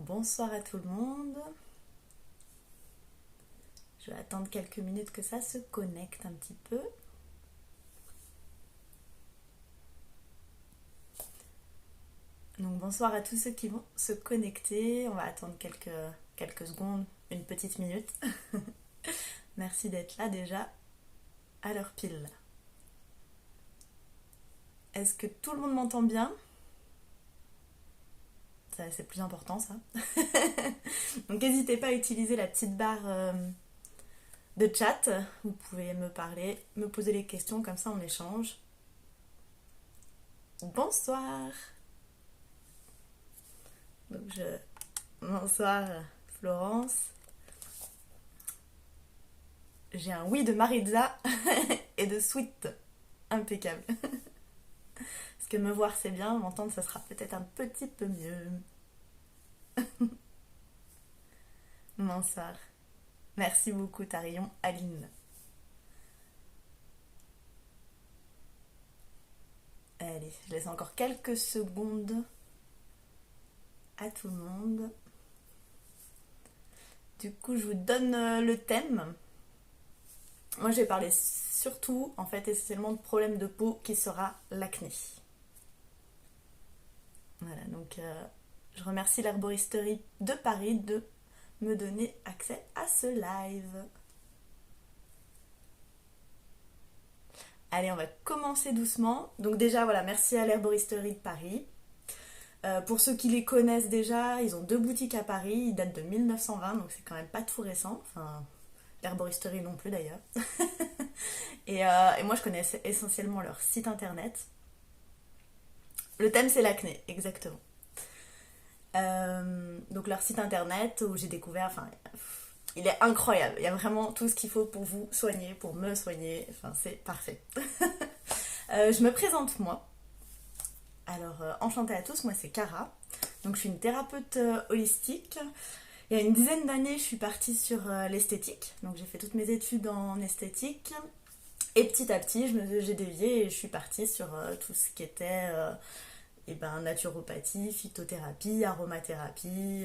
bonsoir à tout le monde. Je vais attendre quelques minutes que ça se connecte un petit peu. Donc bonsoir à tous ceux qui vont se connecter. On va attendre quelques secondes, une petite minute. Merci d'être là déjà à l'heure pile. Est-ce que tout le monde m'entend bien ? Ça, c'est plus important ça. Donc n'hésitez pas à utiliser la petite barre de chat. Vous pouvez me parler, me poser les questions, comme ça on échange. Bonsoir. Bonsoir Florence. J'ai un oui de Maritza et de Sweet. Impeccable. Parce que me voir c'est bien, m'entendre ça sera peut-être un petit peu mieux. Bonsoir. Merci beaucoup Tarion, Aline. Allez, je laisse encore quelques secondes à tout le monde. Du coup, je vous donne le thème. Moi, je vais parler surtout, en fait, essentiellement de problème de peau qui sera l'acné. Voilà, donc je remercie l'Herboristerie de Paris de me donner accès à ce live. Allez, on va commencer doucement. Donc déjà, voilà, merci à l'Herboristerie de Paris. Pour ceux qui les connaissent déjà, ils ont 2 boutiques à Paris, ils datent de 1920, donc c'est quand même pas tout récent. Enfin, l'Herboristerie non plus d'ailleurs. et moi, je connais essentiellement leur site internet. Le thème, c'est l'acné, exactement. Donc leur site internet où j'ai découvert, enfin, il est incroyable. Il y a vraiment tout ce qu'il faut pour vous soigner, pour me soigner. Enfin, c'est parfait. Je me présente moi. Alors, enchantée à tous, moi c'est Cara. Donc je suis une thérapeute holistique. Il y a une dizaine d'années, je suis partie sur l'esthétique. Donc j'ai fait toutes mes études en esthétique. Et petit à petit, j'ai dévié et je suis partie sur tout ce qui était naturopathie, phytothérapie, aromathérapie.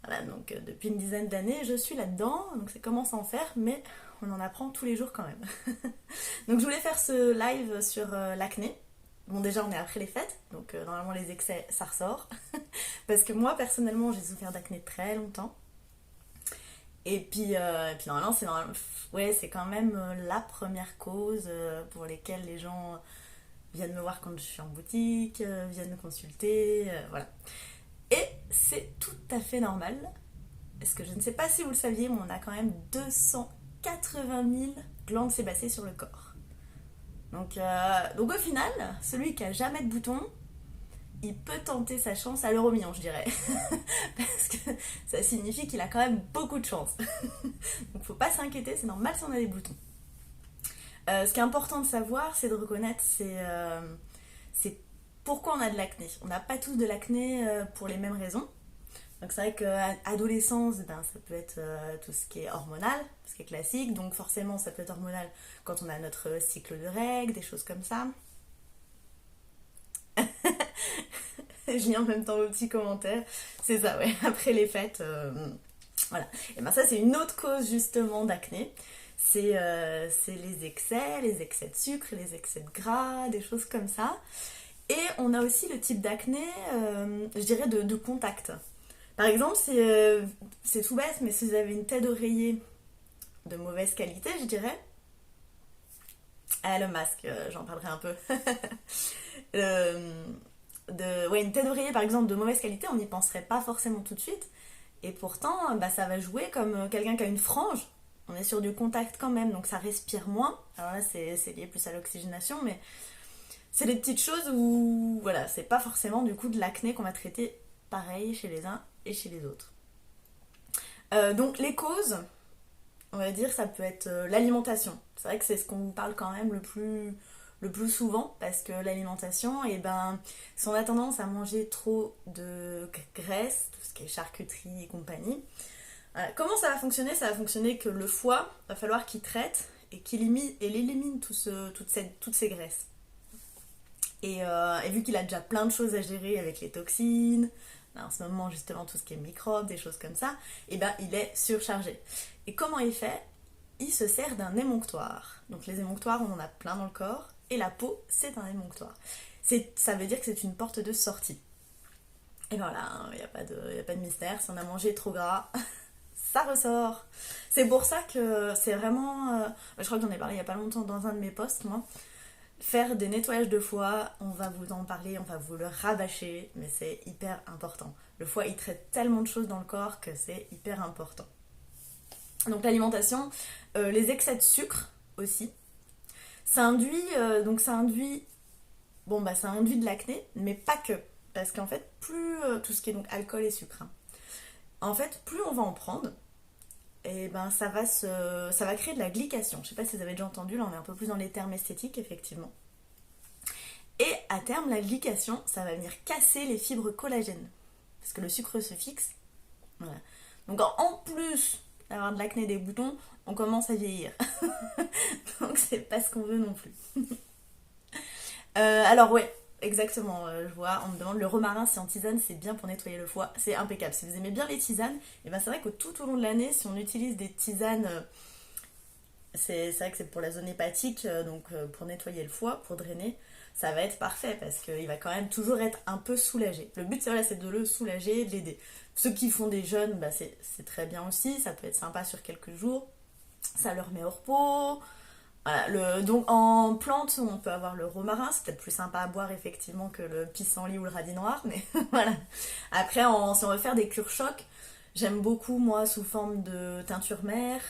Voilà, donc depuis une dizaine d'années, je suis là-dedans. Donc ça commence à en faire, mais on en apprend tous les jours quand même. Donc je voulais faire ce live sur l'acné. Bon, déjà on est après les fêtes, donc normalement les excès ça ressort. Parce que moi personnellement j'ai souffert d'acné très longtemps. Et puis normalement c'est quand même la première cause pour lesquelles les gens viennent me voir quand je suis en boutique, viennent me consulter, voilà. Et c'est tout à fait normal. Parce que je ne sais pas si vous le saviez, mais on a quand même 280 000 glandes sébacées sur le corps. Donc au final, celui qui a jamais de boutons, il peut tenter sa chance à l'euro million, je dirais. Parce que ça signifie qu'il a quand même beaucoup de chance. Donc faut pas s'inquiéter, c'est normal si on a des boutons. Ce qui est important de savoir, c'est de reconnaître c'est pourquoi on a de l'acné. On n'a pas tous de l'acné pour les mêmes raisons. Donc c'est vrai qu'adolescence, ça peut être tout ce qui est hormonal, ce qui est classique. Donc forcément, ça peut être hormonal quand on a notre cycle de règles, des choses comme ça. Je lis en même temps vos petits commentaires. C'est ça, ouais. Après les fêtes, voilà. Et ben ça, c'est une autre cause justement d'acné. C'est les excès de sucre, les excès de gras, des choses comme ça. Et on a aussi le type d'acné, je dirais, de contact. Par exemple, c'est tout bête, mais si vous avez une tête d'oreiller de mauvaise qualité, je dirais. Ah, le masque, j'en parlerai un peu. Une tête d'oreiller, par exemple, de mauvaise qualité, on n'y penserait pas forcément tout de suite. Et pourtant, ça va jouer comme quelqu'un qui a une frange. On est sur du contact quand même, donc ça respire moins. Alors là, c'est lié plus à l'oxygénation, mais c'est des petites choses où, voilà, c'est pas forcément du coup de l'acné qu'on va traiter pareil chez les uns et chez les autres. Donc les causes, on va dire, ça peut être l'alimentation. C'est vrai que c'est ce qu'on vous parle quand même le plus souvent, parce que l'alimentation, si on a tendance à manger trop de graisse, tout ce qui est charcuterie et compagnie, comment ça va fonctionner ? Ça va fonctionner que le foie va falloir qu'il traite et qu'il élimine toutes ces graisses. Et vu qu'il a déjà plein de choses à gérer avec les toxines, en ce moment justement tout ce qui est microbes, des choses comme ça, et ben il est surchargé. Et comment il fait? Il se sert d'un émonctoire. Donc les émonctoires, on en a plein dans le corps, et la peau, c'est un émonctoire. Ça veut dire que c'est une porte de sortie. Et voilà, il n'y a pas de mystère, si on a mangé trop gras, ça ressort. C'est pour ça que c'est vraiment... je crois que j'en ai parlé il n'y a pas longtemps dans un de mes posts, moi. Faire des nettoyages de foie, on va vous en parler, on va vous le rabâcher, mais c'est hyper important. Le foie, il traite tellement de choses dans le corps que c'est hyper important. Donc l'alimentation, les excès de sucre aussi, ça induit ça induit de l'acné, mais pas que. Parce qu'en fait, plus tout ce qui est donc alcool et sucre, hein, en fait, plus on va en prendre, et ben ça va créer de la glycation. Je sais pas si vous avez déjà entendu, là on est un peu plus dans les termes esthétiques, effectivement. Et à terme, la glycation, ça va venir casser les fibres collagènes. Parce que le sucre se fixe. Voilà. Donc en plus d'avoir de l'acné et des boutons, on commence à vieillir. Donc c'est pas ce qu'on veut non plus. Alors ouais, exactement, je vois, on me demande le romarin si en tisane c'est bien pour nettoyer le foie, c'est impeccable. Si vous aimez bien les tisanes, et ben c'est vrai que tout au long de l'année, si on utilise des tisanes, c'est vrai que c'est pour la zone hépatique, donc pour nettoyer le foie, pour drainer, ça va être parfait parce qu'il va quand même toujours être un peu soulagé. Le but c'est de le soulager, de l'aider. Ceux qui font des jeûnes, bah, c'est très bien aussi, ça peut être sympa sur quelques jours, ça leur met au repos. Voilà, donc en plante, on peut avoir le romarin, c'est peut-être plus sympa à boire effectivement que le pissenlit ou le radis noir, mais voilà. Après, si on veut faire des cures chocs, j'aime beaucoup moi sous forme de teinture mère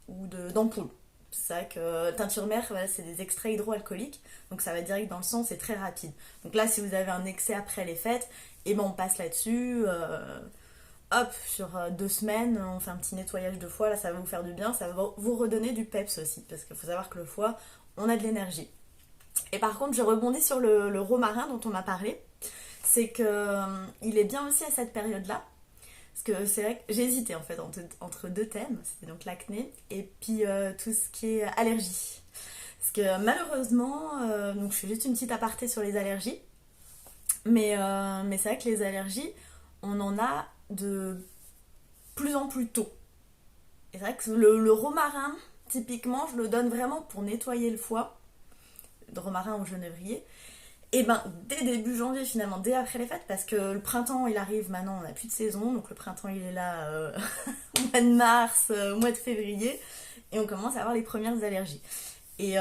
ou d'ampoule. C'est vrai que teinture mère, voilà, c'est des extraits hydroalcooliques, donc ça va direct dans le sang, c'est très rapide. Donc là, si vous avez un excès après les fêtes, et ben on passe là-dessus. Hop, sur 2 semaines, on fait un petit nettoyage de foie, là ça va vous faire du bien, ça va vous redonner du peps aussi, parce qu'il faut savoir que le foie, on a de l'énergie. Et par contre, je rebondis sur le romarin dont on m'a parlé, c'est que il est bien aussi à cette période-là, parce que c'est vrai que j'ai hésité en fait entre deux thèmes, c'était donc l'acné et puis tout ce qui est allergie. Parce que malheureusement, donc je fais juste une petite aparté sur les allergies, mais c'est vrai que les allergies, on en a de plus en plus tôt. Et c'est vrai que le romarin, typiquement, je le donne vraiment pour nettoyer le foie, le romarin au genévrier, et ben dès début janvier finalement, dès après les fêtes, parce que le printemps il arrive maintenant, on n'a plus de saison, donc le printemps il est là au mois de mars, au mois de février, et on commence à avoir les premières allergies. Et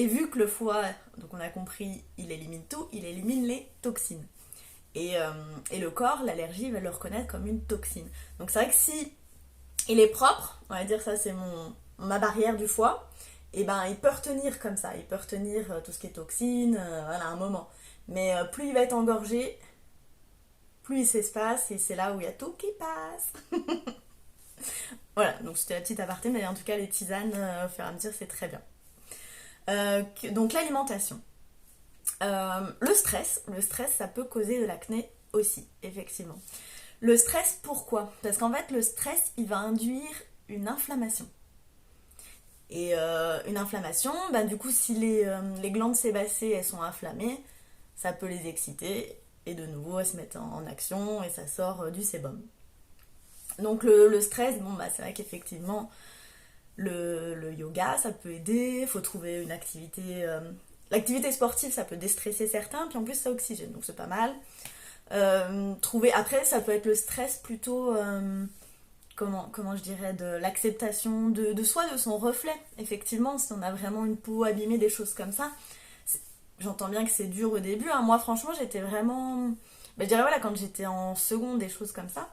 vu que le foie, donc on a compris, il élimine tout, il élimine les toxines. Et le corps, l'allergie, va le reconnaître comme une toxine. Donc c'est vrai que si il est propre, on va dire ça c'est ma barrière du foie, et ben il peut retenir comme ça, il peut retenir tout ce qui est toxine, voilà, un moment. Mais plus il va être engorgé, plus il s'espace, et c'est là où il y a tout qui passe. Voilà, donc c'était la petite aparté, mais en tout cas les tisanes, au fur et à mesure, c'est très bien. Donc l'alimentation. Le stress, ça peut causer de l'acné aussi, effectivement. Le stress, pourquoi? Parce qu'en fait, le stress, il va induire une inflammation. Et une inflammation, bah, du coup, si les glandes sébacées, elles sont inflammées, ça peut les exciter, et de nouveau, elles se mettent en action, et ça sort du sébum. Donc le stress, bon, bah, c'est vrai qu'effectivement, le yoga, ça peut aider, il faut trouver une activité... l'activité sportive, ça peut déstresser certains, puis en plus, ça oxygène, donc c'est pas mal. Après, ça peut être le stress plutôt... comment je dirais, de l'acceptation de soi, de son reflet. Effectivement, si on a vraiment une peau abîmée, des choses comme ça, j'entends bien que c'est dur au début. Hein. Moi, franchement, j'étais vraiment... je dirais, voilà, quand j'étais en seconde, des choses comme ça,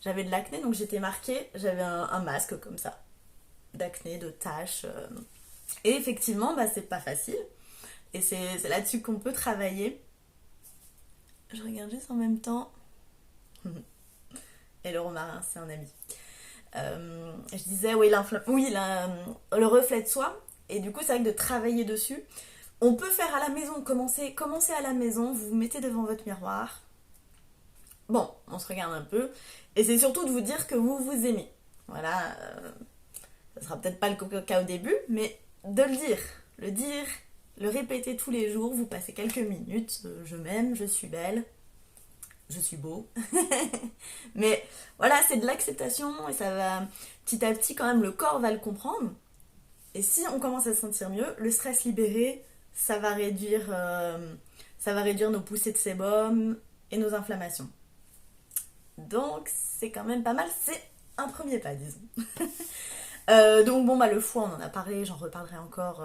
j'avais de l'acné, donc j'étais marquée, j'avais un masque comme ça, d'acné, de taches. Et effectivement, c'est pas facile. Et c'est là-dessus qu'on peut travailler. Je regarde juste en même temps. Et le romarin, c'est un ami. Je disais, oui, le reflet de soi. Et du coup, c'est vrai que de travailler dessus, on peut faire à la maison. Commencer à la maison, vous vous mettez devant votre miroir. Bon, on se regarde un peu. Et c'est surtout de vous dire que vous vous aimez. Voilà. Ça sera peut-être pas le cas au début, mais de le dire, le répéter tous les jours, vous passez quelques minutes, je m'aime, je suis belle, je suis beau. Mais voilà, c'est de l'acceptation et ça va petit à petit quand même le corps va le comprendre. Et si on commence à se sentir mieux, le stress libéré, ça va réduire nos poussées de sébum et nos inflammations. Donc c'est quand même pas mal, c'est un premier pas disons. Donc bon bah le foie on en a parlé, j'en reparlerai encore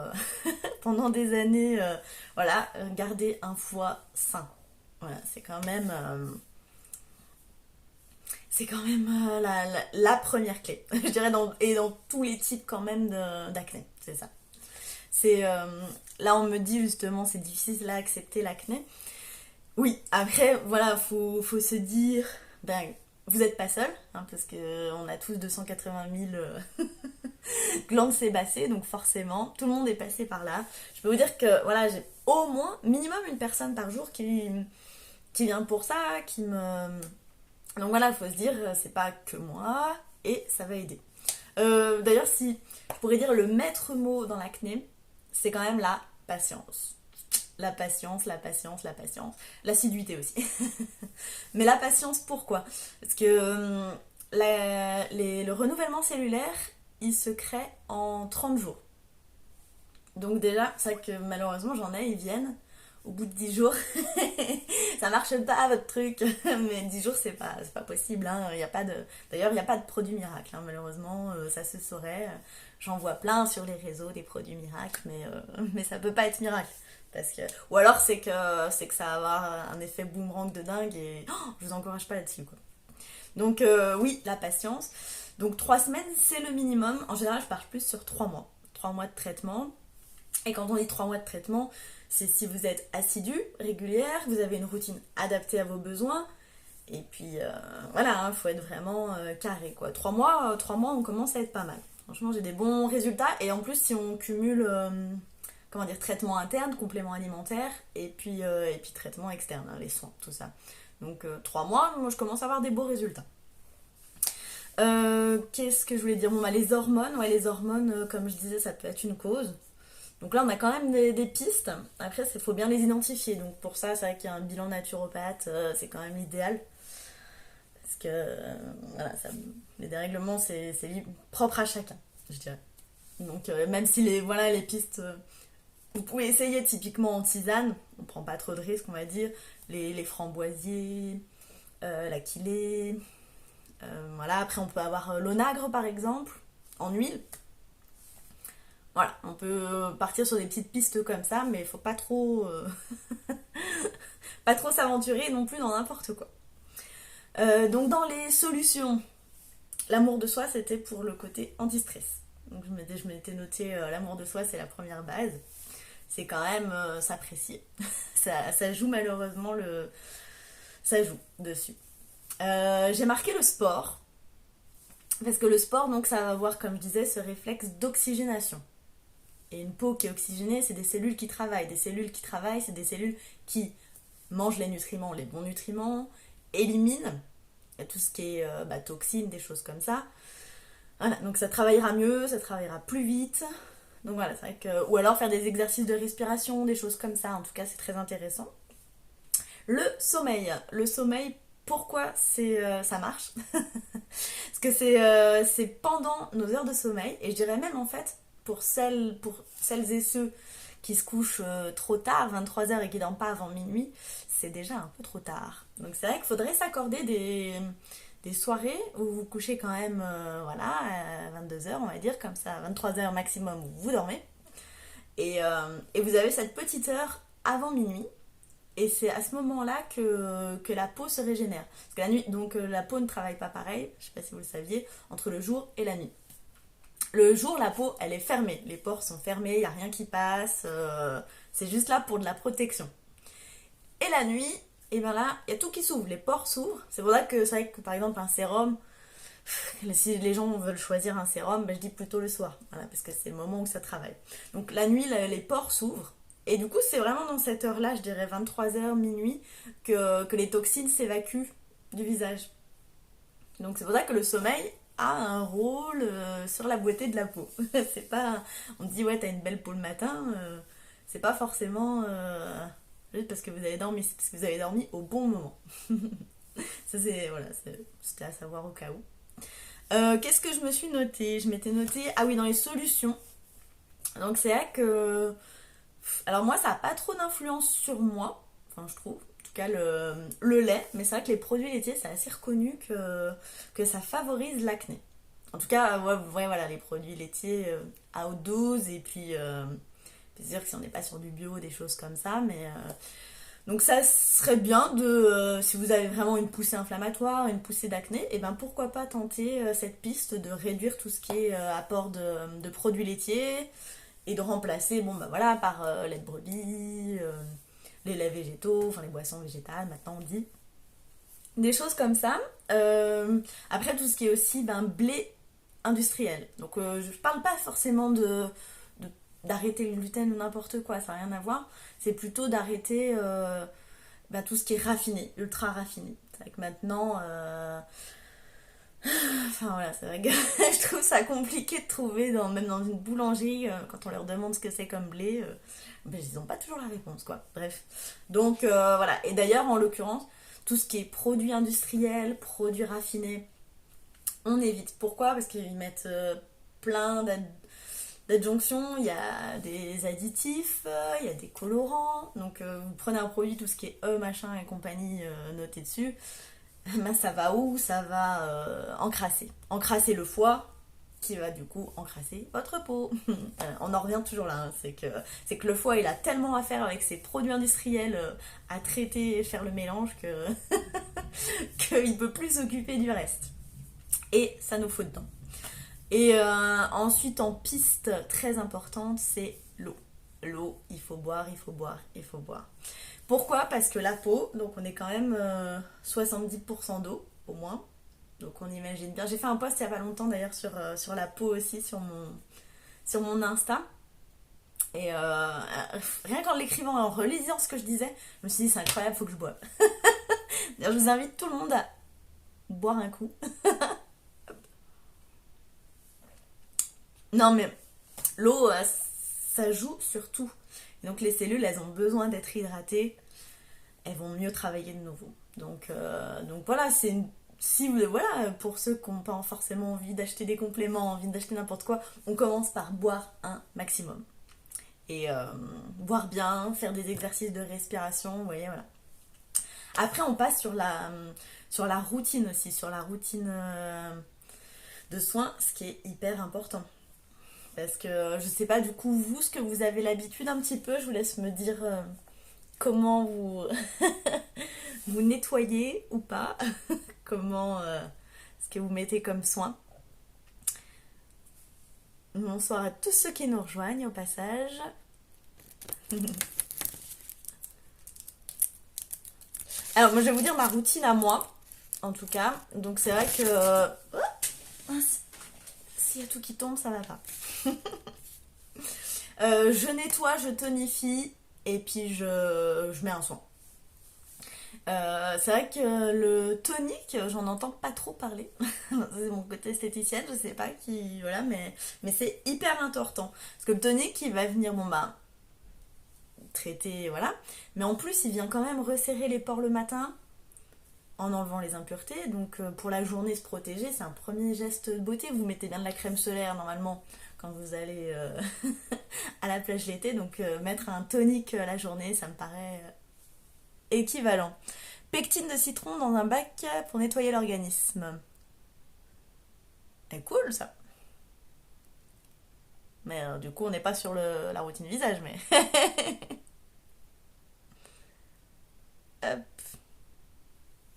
pendant des années. Voilà, garder un foie sain. Voilà, c'est quand même la première clé, je dirais, et dans tous les types quand même d'acné, c'est ça. C'est là on me dit justement c'est difficile à accepter l'acné. Oui, après voilà, faut se dire, ben vous n'êtes pas seul, hein, parce qu'on a tous 280 000 glandes sébacées, donc forcément tout le monde est passé par là. Je peux vous dire que voilà, j'ai au moins minimum une personne par jour qui vient pour ça, qui me... Donc voilà, il faut se dire, c'est pas que moi, et ça va aider. D'ailleurs, si je pourrais dire le maître mot dans l'acné, c'est quand même la patience. La patience, la patience, la patience. L'assiduité aussi. Mais la patience, pourquoi? Parce que le renouvellement cellulaire, il se crée en 30 jours. Donc déjà, c'est vrai que malheureusement, j'en ai, ils viennent au bout de 10 jours. Ça marche pas votre truc, mais 10 jours c'est pas possible. Hein. D'ailleurs, il n'y a pas de produit miracle, hein. Malheureusement, ça se saurait. J'en vois plein sur les réseaux des produits miracles, mais ça peut pas être miracle. Parce que... Ou alors c'est que ça va avoir un effet boomerang de dingue et je vous encourage pas là-dessus, quoi. Donc oui, la patience. Donc 3 semaines c'est le minimum. En général je pars plus sur 3 mois. 3 mois de traitement. Et quand on dit 3 mois de traitement, c'est si vous êtes assidu, régulière, vous avez une routine adaptée à vos besoins. Et puis voilà, hein, faut être vraiment carré, quoi. 3 mois, on commence à être pas mal. Franchement, j'ai des bons résultats. Et en plus, si on cumule comment dire, traitement interne, complément alimentaire, et puis traitement externe, hein, les soins, tout ça. Donc 3 mois, moi je commence à avoir des beaux résultats. Qu'est-ce que je voulais dire? Bon, bah, les hormones, ouais, les hormones, comme je disais, ça peut être une cause. Donc là, on a quand même des pistes. Après, il faut bien les identifier. Donc pour ça, c'est vrai qu'il y a un bilan naturopathe, c'est quand même l'idéal. Parce que voilà, les dérèglements, c'est propre à chacun, je dirais. Donc même si voilà, les pistes, vous pouvez essayer typiquement en tisane. On prend pas trop de risques, on va dire. Les framboisiers, l'achillée. Voilà, après, on peut avoir l'onagre, par exemple, en huile. Voilà, on peut partir sur des petites pistes comme ça, mais il faut pas trop, pas trop s'aventurer non plus dans n'importe quoi. Donc dans les solutions, l'amour de soi, c'était pour le côté anti-stress. Donc je m'étais noté l'amour de soi, c'est la première base. C'est quand même s'apprécier. Ça joue malheureusement ça joue dessus. J'ai marqué le sport. Parce que le sport, donc, ça va avoir, comme je disais, ce réflexe d'oxygénation. Et une peau qui est oxygénée, c'est des cellules qui travaillent. Des cellules qui travaillent, c'est des cellules qui mangent les nutriments, les bons nutriments, éliminent tout ce qui est toxines, des choses comme ça. Voilà, donc ça travaillera mieux, ça travaillera plus vite. Donc voilà, c'est vrai que... Ou alors faire des exercices de respiration, des choses comme ça. En tout cas, c'est très intéressant. Le sommeil. Le sommeil, pourquoi ça marche? Parce que c'est pendant nos heures de sommeil, et je dirais même en fait, pour celles et ceux qui se couchent trop tard, 23h, et qui dorment pas avant minuit, c'est déjà un peu trop tard. Donc c'est vrai qu'il faudrait s'accorder des soirées où vous couchez quand même voilà, à 22h, on va dire, comme ça, 23h maximum où vous dormez. Et vous avez cette petite heure avant minuit. Et c'est à ce moment-là que la peau se régénère. Parce que la nuit, donc la peau ne travaille pas pareil, je ne sais pas si vous le saviez, entre le jour et la nuit. Le jour, la peau, elle est fermée. Les pores sont fermés, il n'y a rien qui passe. C'est juste là pour de la protection. Et la nuit, et bien là, il y a tout qui s'ouvre. Les pores s'ouvrent. C'est pour ça que c'est vrai que par exemple un sérum, si les gens veulent choisir un sérum, ben, je dis plutôt le soir. Voilà, parce que c'est le moment où ça travaille. Donc la nuit, les pores s'ouvrent. Et du coup, c'est vraiment dans cette heure-là, je dirais 23h, minuit, que les toxines s'évacuent du visage. Donc c'est pour ça que le sommeil a un rôle sur la beauté de la peau. C'est pas... On dit, ouais, t'as une belle peau le matin, c'est pas forcément juste parce que vous avez dormi, c'est parce que vous avez dormi au bon moment. Ça, c'était à savoir au cas où. Qu'est-ce que je me suis notée? Je m'étais notée, ah oui, dans les solutions. Donc c'est vrai que, alors moi ça n'a pas trop d'influence sur moi, enfin je trouve, en tout cas le lait, mais c'est vrai que les produits laitiers c'est assez reconnu que ça favorise l'acné. En tout cas, ouais, voilà, les produits laitiers à haute dose, et puis c'est sûr que si on n'est pas sur du bio, des choses comme ça, mais donc ça serait bien si vous avez vraiment une poussée inflammatoire, une poussée d'acné, et ben pourquoi pas tenter cette piste de réduire tout ce qui est apport de produits laitiers et de remplacer, bon bah voilà, par lait de brebis, les laits végétaux, enfin les boissons végétales, maintenant on dit. Des choses comme ça. Après tout ce qui est aussi blé industriel. Donc je parle pas forcément d'arrêter le gluten ou n'importe quoi, ça n'a rien à voir. C'est plutôt d'arrêter tout ce qui est raffiné, ultra raffiné. C'est vrai que maintenant, enfin voilà, c'est vrai que je trouve ça compliqué de trouver, même dans une boulangerie, quand on leur demande ce que c'est comme blé, ils n'ont pas toujours la réponse, quoi. Bref. Donc voilà, et d'ailleurs, en l'occurrence, tout ce qui est produits industriels, produits raffinés, on évite. Pourquoi? Parce qu'ils mettent plein d'adjonctions, il y a des additifs, il y a des colorants. Donc vous prenez un produit, tout ce qui est machin et compagnie noté dessus, ça va où? Ça va encrasser. Encrasser le foie, qui va du coup encrasser votre peau. On en revient toujours là, hein. C'est que le foie il a tellement à faire avec ses produits industriels à traiter et faire le mélange que qu'il peut plus s'occuper du reste. Et ça nous faut dedans. Et ensuite, en piste très importante, c'est l'eau. L'eau, il faut boire, il faut boire, il faut boire. Pourquoi? Parce que la peau, donc on est quand même 70% d'eau, au moins. Donc on imagine bien. J'ai fait un post il n'y a pas longtemps d'ailleurs sur la peau aussi, sur mon Insta. Et rien qu'en l'écrivant, en relisant ce que je disais, je me suis dit c'est incroyable, faut que je boive. D'ailleurs, je vous invite tout le monde à boire un coup. Non mais l'eau, ça joue sur tout. Et donc les cellules, elles ont besoin d'être hydratées, elles vont mieux travailler de nouveau. Donc voilà, si vous, voilà, pour ceux qui n'ont pas forcément envie d'acheter des compléments, envie d'acheter n'importe quoi, on commence par boire un maximum. Et boire bien, faire des exercices de respiration, vous voyez, voilà. Après, on passe sur la routine aussi, sur la routine de soins, ce qui est hyper important. Parce que je sais pas du coup vous ce que vous avez l'habitude un petit peu, je vous laisse me dire comment vous vous nettoyez ou pas, comment ce que vous mettez comme soin. Bonsoir à tous ceux qui nous rejoignent au passage. Alors moi je vais vous dire ma routine à moi, en tout cas. Donc c'est vrai que s'il y a tout qui tombe, ça va pas. Je nettoie, je tonifie et puis je mets un soin. C'est vrai que le tonique, j'en entends pas trop parler. C'est mon côté esthéticienne, je sais pas qui. Voilà, mais c'est hyper important. Parce que le tonique, il va venir, traiter, voilà. Mais en plus, il vient quand même resserrer les pores le matin en enlevant les impuretés. Donc pour la journée, se protéger, c'est un premier geste de beauté. Vous mettez bien de la crème solaire normalement quand vous allez à la plage l'été. Donc mettre un tonique la journée, ça me paraît équivalent. Pectine de citron dans un bac pour nettoyer l'organisme. C'est cool ça. Mais du coup, on n'est pas sur la routine visage, mais. Hop.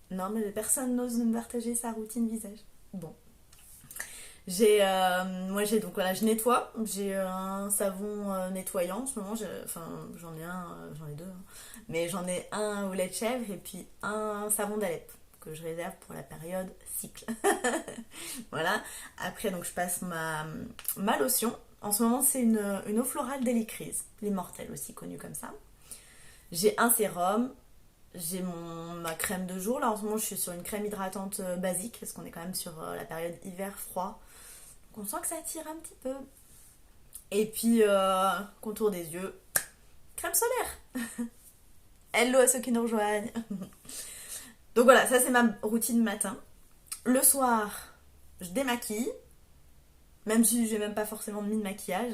Non, mais personne n'ose me partager sa routine visage. Bon. Donc voilà, je nettoie. J'ai un savon nettoyant en ce moment. Enfin, j'en ai un, j'en ai deux, hein. Mais j'en ai un au lait de chèvre et puis un savon d'Alep que je réserve pour la période cycle. Voilà. Après, donc je passe ma lotion. En ce moment, c'est une eau florale d'Hélicrise, l'immortelle aussi connue comme ça. J'ai un sérum. J'ai ma crème de jour. Là, en ce moment, je suis sur une crème hydratante basique parce qu'on est quand même sur la période hiver froid. On sent que ça tire un petit peu. Et puis, contour des yeux, crème solaire. Hello à ceux qui nous rejoignent. Donc voilà, ça c'est ma routine matin. Le soir, je démaquille, même si j'ai même pas forcément mis de maquillage.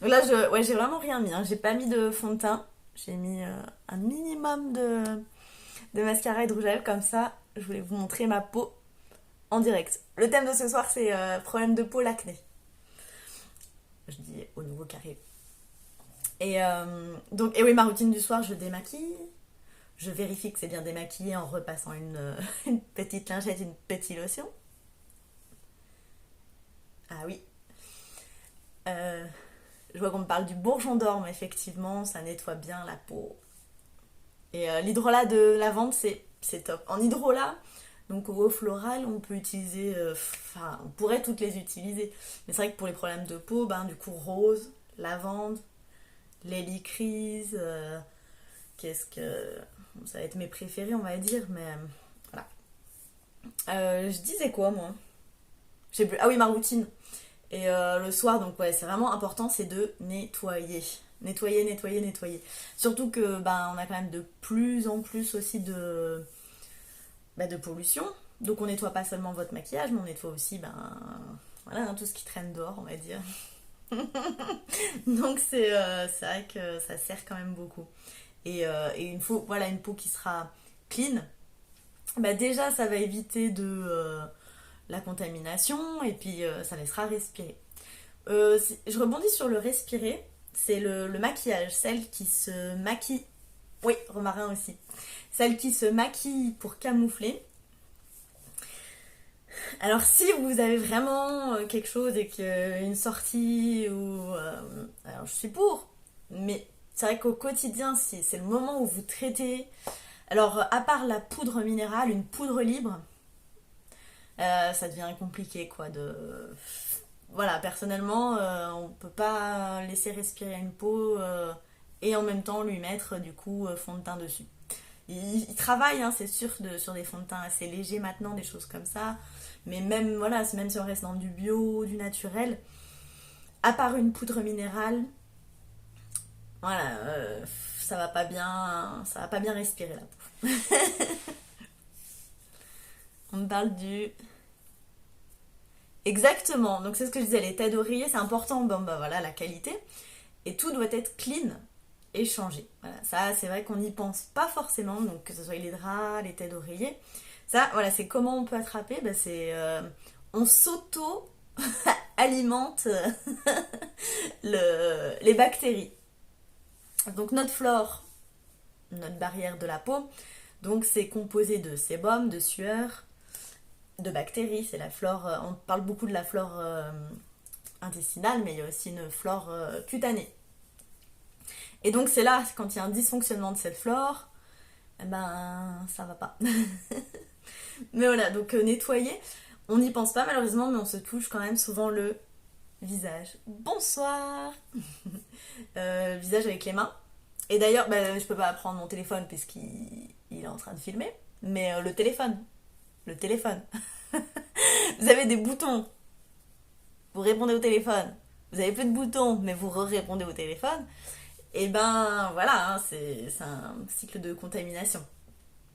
Donc là, j'ai vraiment rien mis, hein. J'ai pas mis de fond de teint. J'ai mis un minimum de mascara et de rouge à lèvres, comme ça, je voulais vous montrer ma peau en direct. Le thème de ce soir, c'est problème de peau, l'acné. Je dis au nouveau carré. Et oui, ma routine du soir, je démaquille. Je vérifie que c'est bien démaquillé en repassant une petite lingette, une petite lotion. Ah oui. Je vois qu'on me parle du bourgeon d'or, mais effectivement, ça nettoie bien la peau. Et l'hydrolat de lavande, c'est top. En hydrolat, donc au floral, on peut utiliser... on pourrait toutes les utiliser. Mais c'est vrai que pour les problèmes de peau, du coup, rose, lavande, l'hélicryse, qu'est-ce que... ça va être mes préférés, on va dire, mais voilà. Je disais quoi, moi? J'ai plus... Ah oui, ma routine. Et le soir, donc ouais, c'est vraiment important, c'est de nettoyer. Nettoyer, nettoyer, nettoyer. Surtout que on a quand même de plus en plus aussi de pollution. Donc on nettoie pas seulement votre maquillage, mais on nettoie aussi voilà, tout ce qui traîne dehors, on va dire. Donc c'est vrai que ça sert quand même beaucoup. Et voilà, une peau qui sera clean, déjà ça va éviter la contamination et puis ça laissera respirer. Je rebondis sur le respirer, c'est le maquillage, celle qui se maquille. Oui, romarin aussi. Celle qui se maquille pour camoufler. Alors si vous avez vraiment quelque chose et qu'une sortie ou... alors je suis pour, mais c'est vrai qu'au quotidien, si c'est le moment où vous traitez... Alors à part la poudre minérale, une poudre libre, ça devient compliqué quoi Voilà, personnellement, on peut pas laisser respirer une peau et en même temps lui mettre du coup fond de teint dessus. Il travaille, hein, c'est sûr, sur des fonds de teint assez légers maintenant, des choses comme ça. Mais même, voilà, même si on reste dans du bio, du naturel, à part une poudre minérale, voilà, ça va pas bien respirer la peau. On me parle du... Exactement, donc c'est ce que je disais, les têtes d'oreiller, c'est important, voilà, la qualité. Et tout doit être clean et changé. Voilà, ça, c'est vrai qu'on n'y pense pas forcément, donc que ce soit les draps, les têtes d'oreiller. Ça, voilà, c'est comment on peut attraper, on s'auto-alimente les bactéries. Donc notre flore, notre barrière de la peau, donc c'est composé de sébum, de sueur, de bactéries. C'est la flore, on parle beaucoup de la flore intestinale, mais il y a aussi une flore cutanée. Et donc c'est là, quand il y a un dysfonctionnement de cette flore, ça va pas. Mais voilà, donc nettoyer, on n'y pense pas malheureusement, mais on se touche quand même souvent le visage. Bonsoir. Visage avec les mains. Et d'ailleurs, je peux pas prendre mon téléphone puisqu'il est en train de filmer, mais le téléphone. Vous avez des boutons, vous répondez au téléphone. Vous avez plus de boutons, mais vous répondez au téléphone. Et voilà, hein, c'est un cycle de contamination.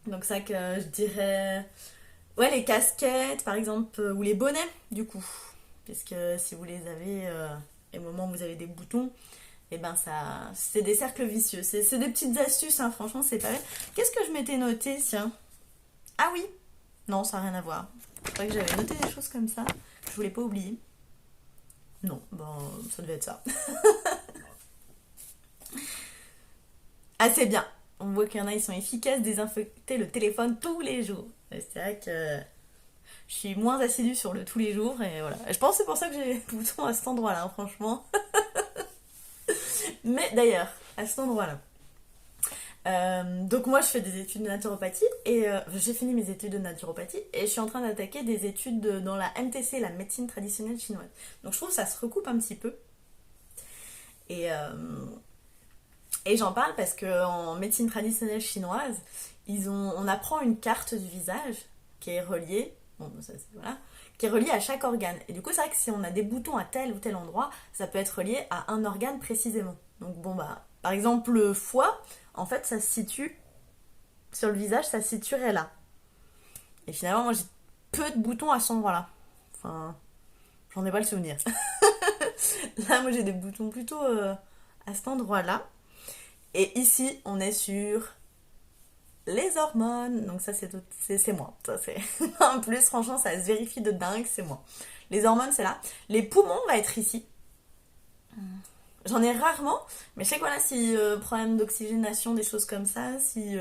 Donc ça que je dirais... Ouais, les casquettes, par exemple, ou les bonnets, du coup. Puisque si vous les avez, au moment où vous avez des boutons, c'est des cercles vicieux. C'est des petites astuces, hein, franchement, c'est pas vrai. Qu'est-ce que je m'étais noté, tiens? Ah oui. Non, ça n'a rien à voir. C'est vrai que j'avais noté des choses comme ça. Je voulais pas oublier. Non, ça devait être ça. Ah, c'est bien. On voit qu'il y en a, ils sont efficaces, désinfecter le téléphone tous les jours. Et c'est vrai que je suis moins assidue sur le tous les jours. Et voilà. Je pense que c'est pour ça que j'ai les boutons à cet endroit-là, hein, franchement. Mais d'ailleurs, à cet endroit-là. Donc moi je fais des études de naturopathie et j'ai fini mes études de naturopathie et je suis en train d'attaquer des études dans la MTC, la médecine traditionnelle chinoise. Donc je trouve que ça se recoupe un petit peu. Et j'en parle parce qu'en médecine traditionnelle chinoise, on apprend une carte du visage qui est reliée, qui est reliée à chaque organe. Et du coup c'est vrai que si on a des boutons à tel ou tel endroit, ça peut être relié à un organe précisément. Donc par exemple le foie, en fait ça se situe sur le visage, ça se situerait là. Et finalement, moi j'ai peu de boutons à cet endroit-là. Enfin, j'en ai pas le souvenir. Là, moi j'ai des boutons plutôt à cet endroit-là. Et ici, on est sur les hormones. Donc ça, c'est moi. Ça, c'est... en plus, franchement, ça se vérifie de dingue, c'est moi. Les hormones, c'est là. Les poumons va être ici. J'en ai rarement, mais je sais que voilà, si problème d'oxygénation, des choses comme ça, si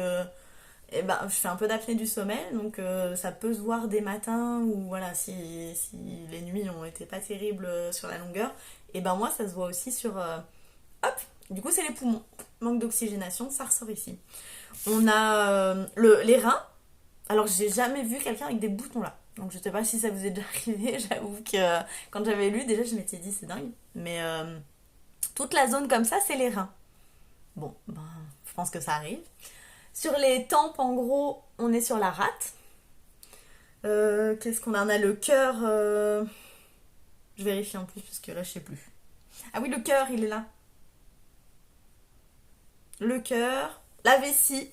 eh ben, je fais un peu d'apnée du sommeil, donc ça peut se voir des matins ou voilà, si les nuits ont été pas terribles sur la longueur, et ben moi ça se voit aussi sur hop, du coup c'est les poumons, manque d'oxygénation, ça ressort ici. On a les reins. Alors j'ai jamais vu quelqu'un avec des boutons là. Donc je sais pas si ça vous est déjà arrivé, j'avoue que quand j'avais lu déjà je m'étais dit c'est dingue, mais toute la zone comme ça, c'est les reins. Bon, ben, je pense que ça arrive. Sur les tempes, en gros, on est sur la rate. Qu'est-ce qu'on a? On a le cœur. Je vérifie en plus parce que là, je sais plus. Ah oui, le cœur, il est là. Le cœur, la vessie,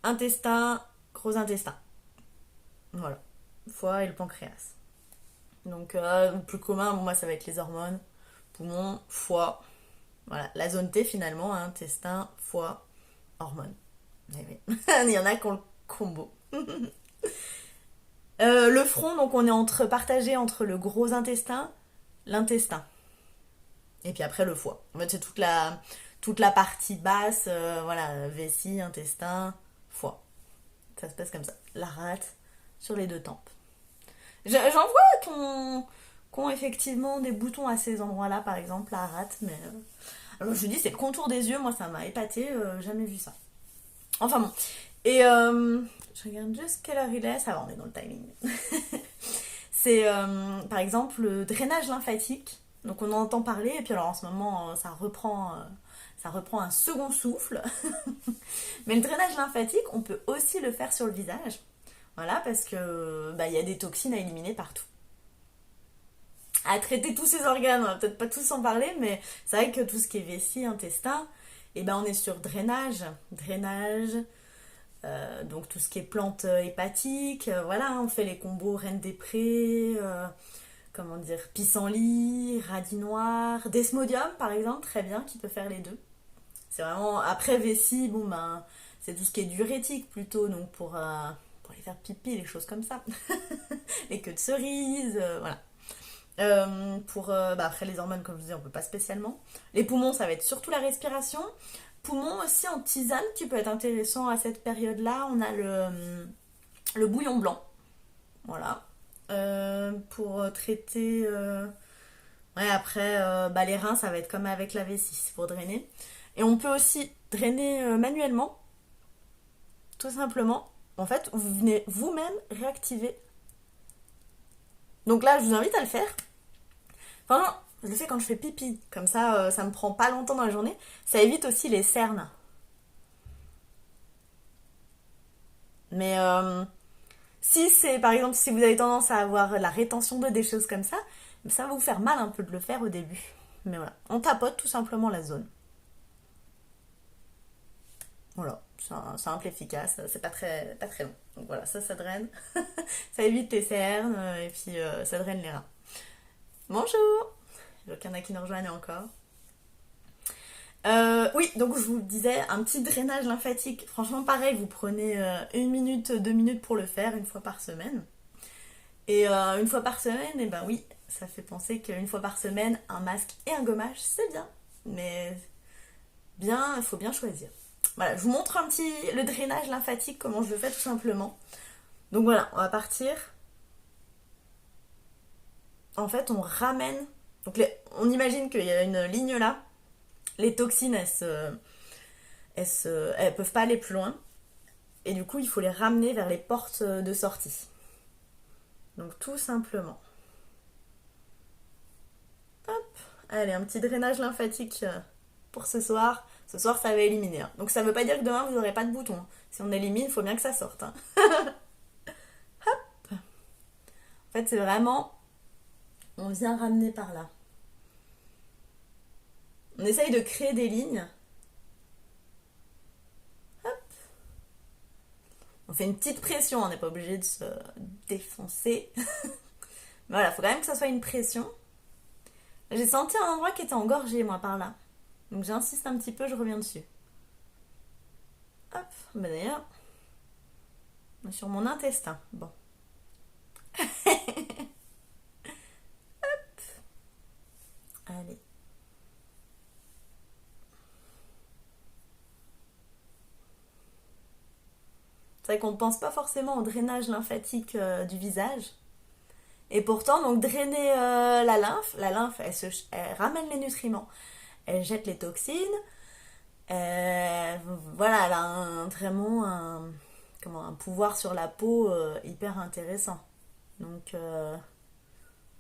intestin, gros intestin. Voilà. Foie et le pancréas. Donc, le plus commun, bon, moi, ça va être les hormones, poumon, foie. Voilà, la zone T finalement, hein, intestin, foie, hormones. Eh oui. Il y en a qui ont le combo. Le front, donc on est partagé entre le gros intestin, l'intestin. Et puis après le foie. En fait, c'est toute la partie basse, voilà, vessie, intestin, foie. Ça se passe comme ça. La rate sur les deux tempes. J'en vois qui ont effectivement des boutons à ces endroits-là, par exemple, la rate, mais. Alors je dis, c'est le contour des yeux, moi ça m'a épaté, jamais vu ça. Enfin bon. Et je regarde juste quelle heure il est, ça va, on est dans le timing. C'est par exemple le drainage lymphatique. Donc on en entend parler, et puis alors en ce moment ça reprend un second souffle. Mais le drainage lymphatique, on peut aussi le faire sur le visage. Voilà, parce que bah, y a des toxines à éliminer partout. À traiter tous ces organes, on va peut-être pas tous en parler, mais c'est vrai que tout ce qui est vessie, intestin, et ben on est sur drainage, donc tout ce qui est plantes hépatiques, voilà, on fait les combos Reine des Prés, comment dire, pissenlit, radis noir, desmodium par exemple, très bien, qui peut faire les deux. C'est vraiment, après vessie, bon ben, c'est tout ce qui est diurétique plutôt, donc pour aller faire pipi, les choses comme ça. Les queues de cerise, voilà. Bah après les hormones, comme je vous disais, on peut pas spécialement. Les poumons, ça va être surtout la respiration. Poumons aussi en tisane qui peut être intéressant à cette période-là. On a le bouillon blanc. Voilà. Pour traiter. Ouais, après, bah, les reins, ça va être comme avec la vessie, c'est pour drainer. Et on peut aussi drainer manuellement, tout simplement. En fait, vous venez vous-même réactiver. Donc là, je vous invite à le faire. Franchement, je le fais quand je fais pipi. Comme ça, ça me prend pas longtemps dans la journée. Ça évite aussi les cernes. Mais si c'est, par exemple, si vous avez tendance à avoir la rétention d'eau, des choses comme ça va vous faire mal un peu de le faire au début. Mais voilà, on tapote tout simplement la zone. Voilà, c'est simple, efficace, c'est pas très long. Donc voilà, ça draine. Ça évite les cernes et puis ça draine les reins. Bonjour! Donc il y en a qui nous rejoignent encore. Oui, donc je vous disais, un petit drainage lymphatique. Franchement, pareil, vous prenez 1 minute, 2 minutes pour le faire une fois par semaine. Et une fois par semaine, et ben oui, ça fait penser qu'une fois par semaine, un masque et un gommage, c'est bien. Mais bien, il faut bien choisir. Voilà, je vous montre le drainage lymphatique, comment je le fais tout simplement. Donc voilà, on va partir. En fait, on ramène. Donc on imagine qu'il y a une ligne là. Les toxines, elles peuvent pas aller plus loin. Et du coup, il faut les ramener vers les portes de sortie. Donc tout simplement. Hop. Allez, un petit drainage lymphatique pour ce soir. Ce soir, ça va éliminer. Hein. Donc ça veut pas dire que demain, vous n'aurez pas de bouton. Si on élimine, il faut bien que ça sorte. Hein. Hop. En fait, c'est vraiment... On vient ramener par là. On essaye de créer des lignes. Hop. On fait une petite pression, on n'est pas obligé de se défoncer. Mais voilà, faut quand même que ça soit une pression. J'ai senti un endroit qui était engorgé, moi, par là. Donc j'insiste un petit peu, je reviens dessus. Hop, bah d'ailleurs, sur mon intestin. Bon. Allez. C'est vrai qu'on ne pense pas forcément au drainage lymphatique du visage. Et pourtant, donc drainer la lymphe, elle ramène les nutriments. Elle jette les toxines. Voilà, elle a vraiment un pouvoir sur la peau hyper intéressant. Donc, euh,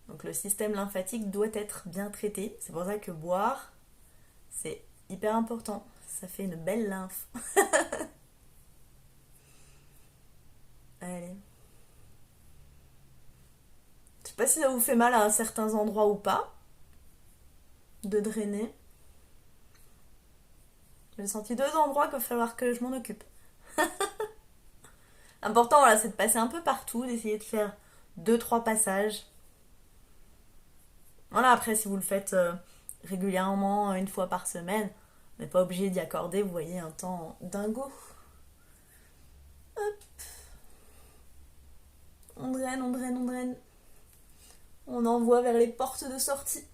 donc le système lymphatique doit être bien traité. C'est pour ça que boire, c'est hyper important. Ça fait une belle lymphe. Allez. Je sais pas si ça vous fait mal à certains endroits ou pas, de drainer. J'ai senti deux endroits qu'il va falloir que je m'en occupe. L'important, voilà, c'est de passer un peu partout, d'essayer de faire deux trois passages. Voilà, après, si vous le faites régulièrement, une fois par semaine, on n'est pas obligé d'y accorder, vous voyez, un temps dingo. Hop. On draine, on draine, on draine. On envoie vers les portes de sortie.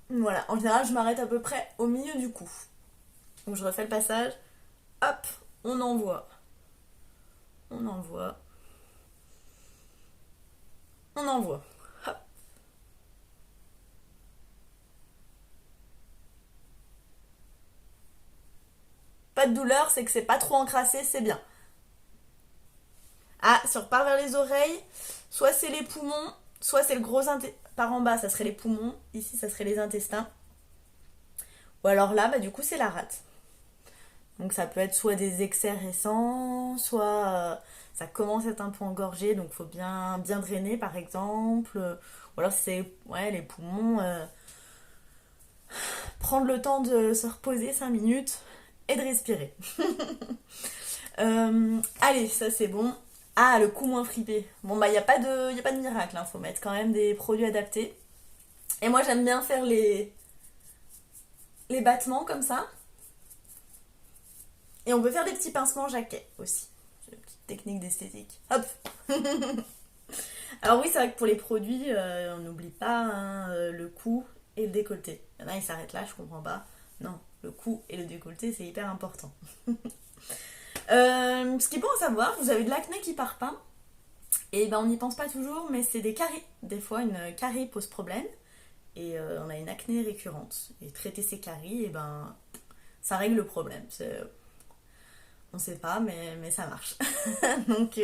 Voilà, en général, je m'arrête à peu près au milieu du cou. Donc je refais le passage. Hop, on envoie. On envoie. On envoie. Hop. Pas de douleur, c'est que c'est pas trop encrassé, c'est bien. Ah, si on repart vers les oreilles, soit c'est les poumons, soit c'est le gros intestin. Par en bas, ça serait les poumons. Ici, ça serait les intestins. Ou alors là, bah, du coup, c'est la rate. Donc ça peut être soit des excès récents, soit ça commence à être un peu engorgé, donc il faut bien drainer par exemple. Ou alors c'est ouais, les poumons, prendre le temps de se reposer 5 minutes et de respirer. Allez, ça c'est bon. Ah, le cou moins fripé. Bon bah il n'y a, y a pas de miracle, hein. Faut mettre quand même des produits adaptés. Et moi j'aime bien faire les battements comme ça. Et on peut faire des petits pincements jaquets aussi. C'est une petite technique d'esthétique. Hop. Alors oui, c'est vrai que pour les produits, on n'oublie pas hein, le cou et le décolleté. Il y en a, ils s'arrêtent là, je comprends pas. Non, le cou et le décolleté, c'est hyper important. Ce qui est bon à savoir, vous avez de l'acné qui part pas. Et ben on n'y pense pas toujours, mais c'est des caries. Des fois, une carie pose problème. Et on a une acné récurrente. Et traiter ces caries, et ben ça règle le problème. On sait pas, mais ça marche. Donc,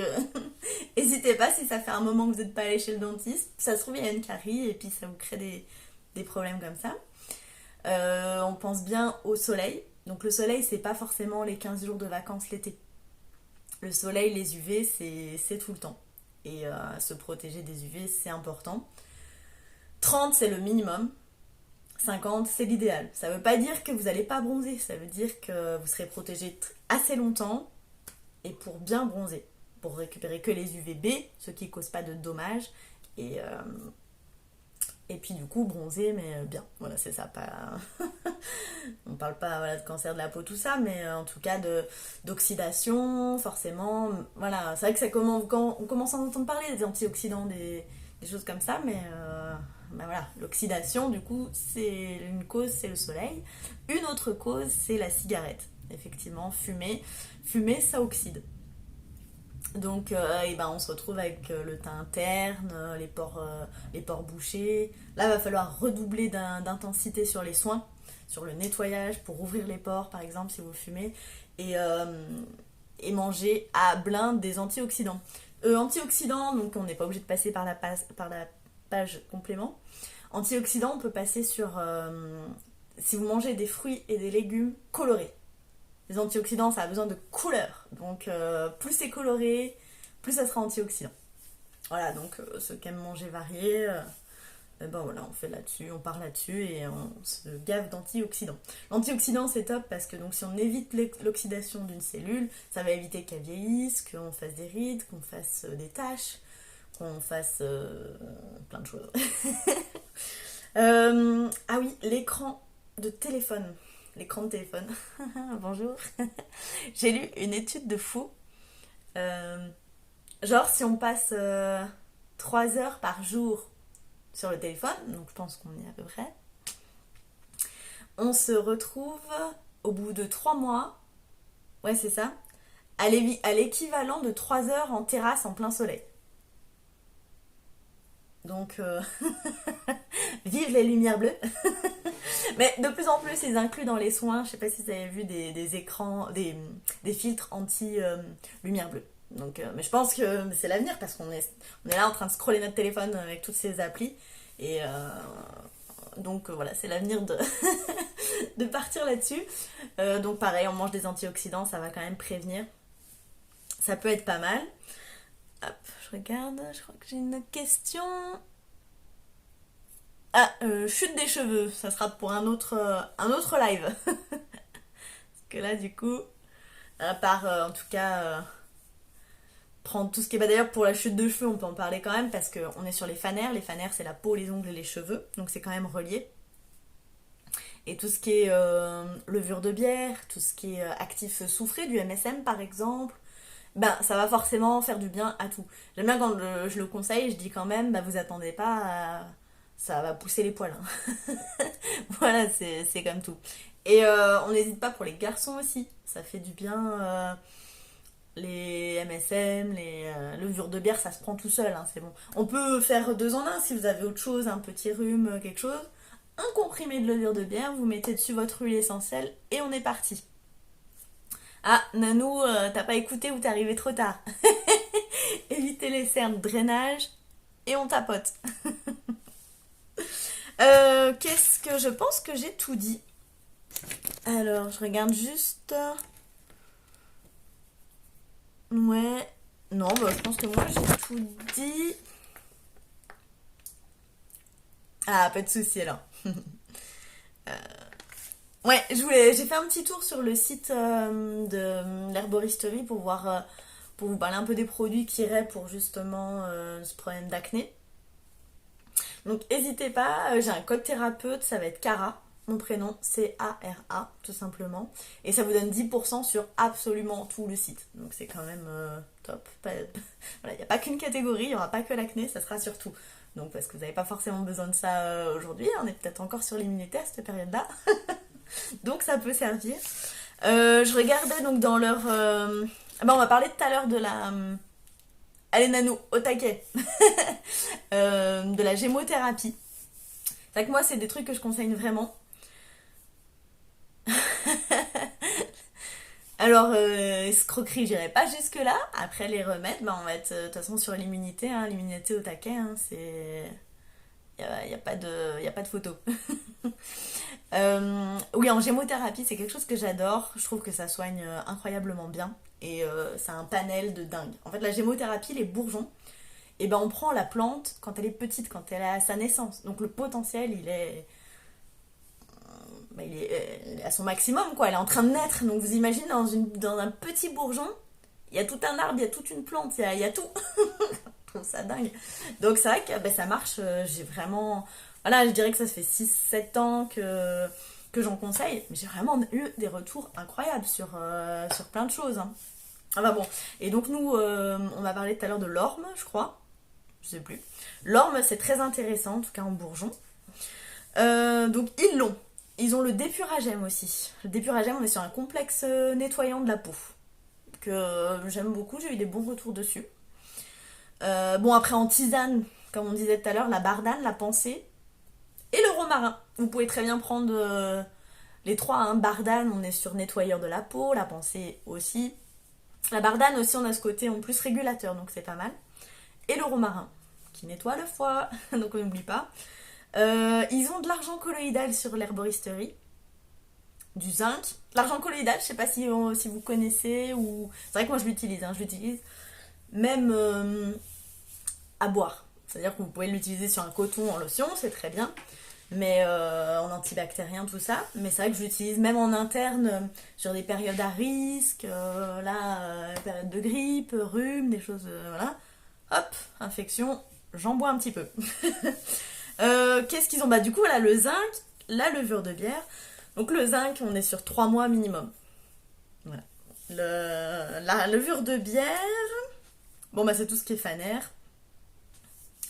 n'hésitez pas si ça fait un moment que vous n'êtes pas allé chez le dentiste. Ça se trouve, il y a une carie et puis ça vous crée des problèmes comme ça. On pense bien au soleil. Donc, le soleil, c'est pas forcément les 15 jours de vacances l'été. Le soleil, les UV, c'est tout le temps. Et se protéger des UV, c'est important. 30, c'est le minimum. 50, c'est l'idéal. Ça veut pas dire que vous n'allez pas bronzer, ça veut dire que vous serez protégé assez longtemps et pour bien bronzer, pour récupérer que les UVB, ceux qui ne causent pas de dommages, et, euh, et puis du coup bronzer, mais bien. Voilà, c'est ça. Pas... On parle pas voilà, de cancer de la peau, tout ça, mais en tout cas d'oxydation, forcément. Voilà, c'est vrai que ça commence, quand on commence à en entendre parler des antioxydants, des choses comme ça, mais ben voilà, l'oxydation, du coup, c'est une cause, c'est le soleil. Une autre cause, c'est la cigarette. Effectivement, fumer, ça oxyde. Donc, et ben, on se retrouve avec le teint interne, les pores bouchés. Là, il va falloir redoubler d'intensité sur les soins, sur le nettoyage pour ouvrir les pores, par exemple, si vous fumez, et, euh, et manger à blinde des antioxydants. Antioxydants, donc on n'est pas obligé de passer par la page complément. Antioxydants, on peut passer sur si vous mangez des fruits et des légumes colorés. Les antioxydants, ça a besoin de couleur. Donc plus c'est coloré, plus ça sera antioxydant. Voilà, donc ceux qui aiment manger varié, Ben voilà, on fait là-dessus, on part là-dessus et on se gave d'antioxydants. L'antioxydant c'est top parce que donc si on évite l'oxydation d'une cellule, ça va éviter qu'elle vieillisse, qu'on fasse des rides, qu'on fasse des taches, qu'on fasse plein de choses. Ah oui, l'écran de téléphone. L'écran de téléphone. Bonjour. J'ai lu une étude de fou. Genre si on passe 3 heures par jour sur le téléphone, donc je pense qu'on y est à peu près, on se retrouve au bout de 3 mois, ouais c'est ça, à l'équivalent de 3 heures en terrasse en plein soleil. Donc, vive les lumières bleues. Mais de plus en plus, ils incluent dans les soins, je sais pas si vous avez vu des écrans, des filtres anti-lumière bleue. Donc, mais je pense que c'est l'avenir parce qu'on est là en train de scroller notre téléphone avec toutes ces applis. Et donc voilà, c'est l'avenir de partir là-dessus. Donc pareil, on mange des antioxydants, ça va quand même prévenir. Ça peut être pas mal. Hop, je regarde, je crois que j'ai une question. Ah, chute des cheveux, ça sera pour un autre live. Parce que là, du coup, à part en tout cas prendre tout ce qui est. Bah, d'ailleurs, pour la chute de cheveux, on peut en parler quand même parce qu'on est sur les fanères. Les fanères, c'est la peau, les ongles et les cheveux, donc c'est quand même relié. Et tout ce qui est levure de bière, tout ce qui est actif soufré, du MSM par exemple, ben ça va forcément faire du bien à tout. J'aime bien quand je le conseille, je dis quand même, bah vous attendez pas à... Ça va pousser les poils. Hein. Voilà, c'est comme tout. Et on n'hésite pas pour les garçons aussi. Ça fait du bien. Les MSM, les levures de bière, ça se prend tout seul, hein, c'est bon. On peut faire 2 en 1 si vous avez autre chose, un petit rhume, quelque chose. Un comprimé de levure de bière, vous mettez dessus votre huile essentielle et on est parti. Ah, Nanou, t'as pas écouté ou t'es arrivé trop tard. Évitez les cernes, drainage et on tapote. Qu'est-ce que je pense que j'ai tout dit. Alors, je regarde juste. Ouais. Non, bah, je pense que moi j'ai tout dit. Ah, pas de souci alors. Ouais, j'ai fait un petit tour sur le site de l'herboristerie pour voir, pour vous parler un peu des produits qui iraient pour justement ce problème d'acné. Donc n'hésitez pas, j'ai un code thérapeute, ça va être Cara, mon prénom, C-A-R-A, tout simplement. Et ça vous donne 10% sur absolument tout le site. Donc c'est quand même top. Voilà, il n'y a pas qu'une catégorie, il n'y aura pas que l'acné, ça sera sur tout. Donc parce que vous n'avez pas forcément besoin de ça aujourd'hui, on est peut-être encore sur l'immunité à cette période-là. Donc ça peut servir. Je regardais donc dans leur... on va parler tout à l'heure de la... Allez Nanou, au taquet. De la gémothérapie. C'est vrai que moi c'est des trucs que je conseille vraiment. Alors, escroquerie, j'irai pas jusque-là. Après les remèdes, on va être de toute façon sur l'immunité. Hein, l'immunité au taquet, hein, c'est... Il n'y a pas de photo. Oui, en gémothérapie, c'est quelque chose que j'adore. Je trouve que ça soigne incroyablement bien. Et c'est un panel de dingue. En fait, la gémothérapie, les bourgeons, et ben on prend la plante quand elle est petite, quand elle est à sa naissance. Donc le potentiel, il est à son maximum, quoi. Elle est en train de naître. Donc vous imaginez, dans un petit bourgeon, il y a tout un arbre, il y a toute une plante, il y a tout. Je trouve ça dingue. Donc c'est vrai que ça marche. J'ai vraiment... Voilà, je dirais que ça se fait 6-7 ans que j'en conseille. Mais j'ai vraiment eu des retours incroyables sur plein de choses. Hein. Enfin bon. Et donc nous, on a parlé tout à l'heure de l'orme, je crois. Je sais plus. L'orme, c'est très intéressant, en tout cas en bourgeon. Donc ils l'ont. Ils ont le dépuragème aussi. Le dépuragème, on est sur un complexe nettoyant de la peau. Que j'aime beaucoup, j'ai eu des bons retours dessus. Bon, après en tisane, comme on disait tout à l'heure, la bardane, la pensée et le romarin. Vous pouvez très bien prendre les trois. Hein. Bardane, on est sur nettoyeur de la peau, la pensée aussi. La bardane aussi, on a ce côté en plus régulateur, donc c'est pas mal. Et le romarin, qui nettoie le foie, donc on n'oublie pas. Ils ont de l'argent colloïdal sur l'herboristerie. Du zinc. L'argent colloïdal, je sais pas si vous connaissez ou... C'est vrai que moi je l'utilise, hein, je l'utilise même à boire. C'est-à-dire que vous pouvez l'utiliser sur un coton en lotion, c'est très bien. Mais en antibactérien, tout ça. Mais c'est vrai que je l'utilise même en interne sur des périodes à risque, période de grippe, rhume, des choses, voilà. Hop, infection, j'en bois un petit peu. Qu'est-ce qu'ils ont? Bah du coup, voilà, le zinc, la levure de bière. Donc le zinc, on est sur 3 mois minimum. Voilà. La levure de bière, bon bah c'est tout ce qui est faner.